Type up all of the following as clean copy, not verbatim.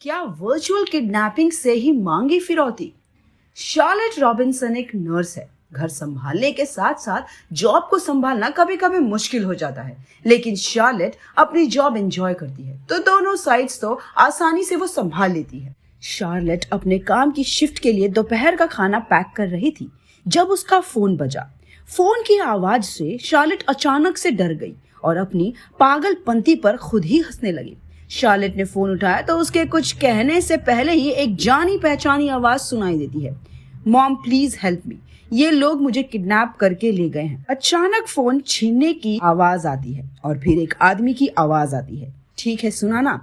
क्या virtual kidnapping से ही मांगी फिरौती? शार्लेट रॉबिन्सन एक नर्स है। घर संभालने के साथ साथ जॉब को संभालना कभी कभी मुश्किल हो जाता है, लेकिन शार्लेट अपनी जॉब एंजॉय करती है, तो दोनों साइड्स तो आसानी से वो संभाल लेती है। शार्लेट अपने काम की शिफ्ट के लिए दोपहर का खाना पैक कर रही थी जब उसका फोन बजा। फोन की आवाज से शार्लेट अचानक से डर गई और अपनी पागलपंती पर खुद ही हंसने लगी। शार्लेट ने फोन उठाया तो उसके कुछ कहने से पहले ही एक जानी पहचानी आवाज सुनाई देती है, मॉम प्लीज हेल्प मी, ये लोग मुझे किडनैप करके ले गए हैं। अचानक फोन छीनने की आवाज आती है और फिर एक आदमी की आवाज आती है, ठीक है सुना ना,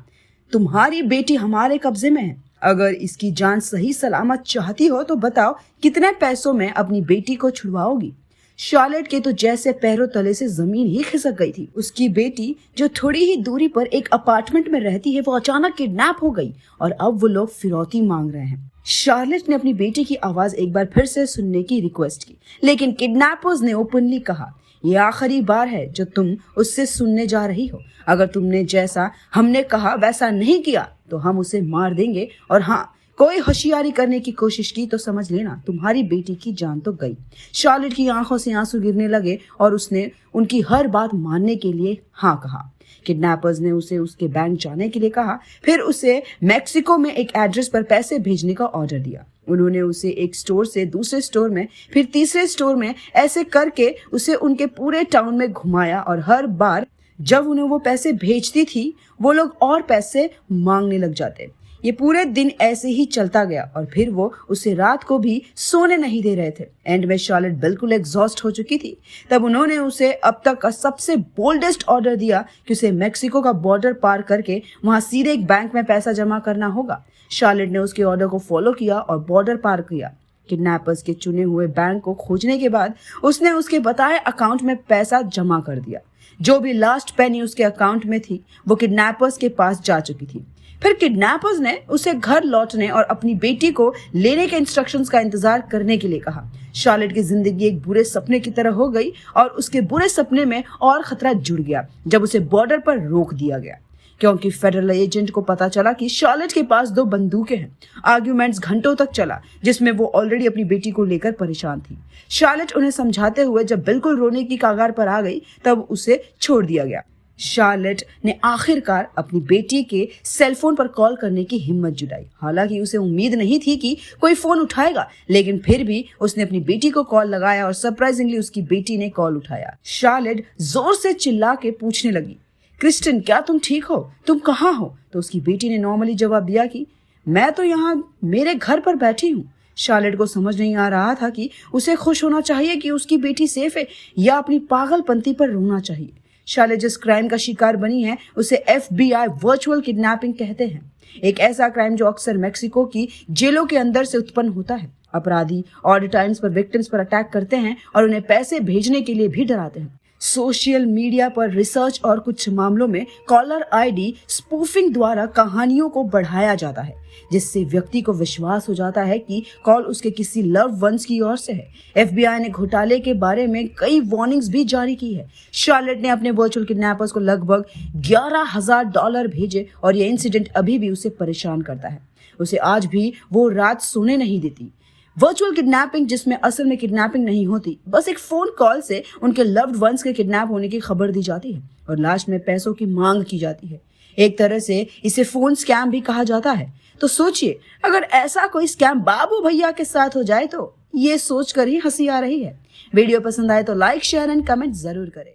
तुम्हारी बेटी हमारे कब्जे में है। अगर इसकी जान सही सलामत चाहती हो तो बताओ कितने पैसों में अपनी बेटी को छुड़वाओगी। शार्लेट के तो जैसे पैरों तले से जमीन ही खिसक गई थी। उसकी बेटी जो थोड़ी ही दूरी पर एक अपार्टमेंट में रहती है, वो अचानक किडनैप हो गई और अब वो लोग फिरौती मांग रहे हैं। शार्लेट ने अपनी बेटी की आवाज एक बार फिर से सुनने की रिक्वेस्ट की, लेकिन किडनैपर्स ने ओपनली कहा, ये आखिरी बार है जो तुम उससे सुनने जा रही हो। अगर तुमने जैसा हमने कहा वैसा नहीं किया तो हम उसे मार देंगे, और हाँ, कोई होशियारी करने की कोशिश की तो समझ लेना तुम्हारी बेटी की जान तो गई। शार्लेट की आंखों से आंसू गिरने लगे और उसने उनकी हर बात मानने के लिए हाँ कहा। किडनैपर्स ने उसे उसके बैंक जाने के लिए कहा, फिर उसे मेक्सिको में एक एड्रेस पर पैसे भेजने का ऑर्डर दिया। उन्होंने उसे एक स्टोर से दूसरे स्टोर में, फिर तीसरे स्टोर में, ऐसे करके उसे उनके पूरे टाउन में घुमाया, और हर बार जब उन्हें वो पैसे भेजती थी वो लोग और पैसे मांगने लग जाते। ये पूरे दिन ऐसे ही चलता गया और फिर वो उसे रात को भी सोने नहीं दे रहे थे। एंड में शार्लेट बिल्कुल एग्जॉस्ट हो चुकी थी। तब उन्होंने उसे अब तक का सबसे बोल्डेस्ट ऑर्डर दिया कि उसे मेक्सिको का बॉर्डर पार करके वहां सीधे एक बैंक में पैसा जमा करना होगा। शार्लेट ने उसके ऑर्डर को फॉलो किया और बॉर्डर पार किया। किडनैपर्स के चुने हुए बैंक को खोजने के बाद उसने उसके बताए अकाउंट में पैसा जमा कर दिया। जो भी लास्ट पेनी उसके अकाउंट में थी वो किडनैपर्स के पास जा चुकी थी। फिर किडनैपर्स ने उसे घर लौटने और अपनी बेटी को लेने के इंस्ट्रक्शंस का इंतजार करने के लिए कहा। शार्लेट की जिंदगी एक बुरे सपने की तरह हो गई और उसके बुरे सपने में और खतरा जुड़ गया जब उसे बॉर्डर पर रोक दिया गया, क्योंकि फेडरल एजेंट को पता चला कि शार्लेट के पास 2 बंदूकें हैं। आर्ग्यूमेंट्स घंटों तक चला जिसमें वो ऑलरेडी अपनी बेटी को लेकर परेशान थी। शार्लेट उन्हें समझाते हुए जब बिल्कुल रोने की कगार पर आ गई तब उसे छोड़ दिया गया। शार्लेट ने आखिरकार अपनी बेटी के सेलफोन पर कॉल करने की हिम्मत जुटाई। हालांकि उसे उम्मीद नहीं थी कि कोई फोन उठाएगा, लेकिन फिर भी उसने अपनी बेटी को कॉल लगाया और सरप्राइजिंगली उसकी बेटी ने कॉल उठाया। शार्लेट जोर से चिल्ला के पूछने लगी, क्रिस्टिन क्या तुम ठीक हो, तुम कहाँ हो? तो उसकी बेटी ने नॉर्मली जवाब दिया कि मैं तो यहाँ मेरे घर पर बैठी हूँ। शार्लेट को समझ नहीं आ रहा था कि उसे खुश होना चाहिए कि उसकी बेटी सेफ है या अपनी पागलपंती पर रोना चाहिए। शार्लेट जिस क्राइम का शिकार बनी है उसे FBI वर्चुअल किडनैपिंग कहते हैं। एक ऐसा क्राइम जो अक्सर मेक्सिको की जेलों के अंदर से उत्पन्न होता है। अपराधी ऑड टाइम्स पर विक्टिम्स पर अटैक करते हैं और उन्हें पैसे भेजने के लिए भी डराते हैं। सोशल मीडिया पर रिसर्च और कुछ मामलों में कॉलर ID स्पूफिंग द्वारा कहानियों को बढ़ाया जाता है, जिससे व्यक्ति को विश्वास हो जाता है कि कॉल उसके किसी लव वंस की ओर से है। FBI ने घोटाले के बारे में कई वार्निंग्स भी जारी की है। शार्लेट ने अपने वर्चुअल किडनैपर्स को लगभग $11,000 भेजे और यह इंसिडेंट अभी भी उसे परेशान करता है। उसे आज भी वो रात सोने नहीं देती। वर्चुअल किडनैपिंग, जिसमें असल में किडनैपिंग नहीं होती, बस एक फोन कॉल से उनके लव्ड वंस के किडनैप होने की खबर दी जाती है और लास्ट में पैसों की मांग की जाती है। एक तरह से इसे फोन स्कैम भी कहा जाता है। तो सोचिए, अगर ऐसा कोई स्कैम बाबू भैया के साथ हो जाए तो ये सोचकर ही हंसी आ रही है। वीडियो पसंद आए तो लाइक, शेयर एंड कमेंट जरूर करें।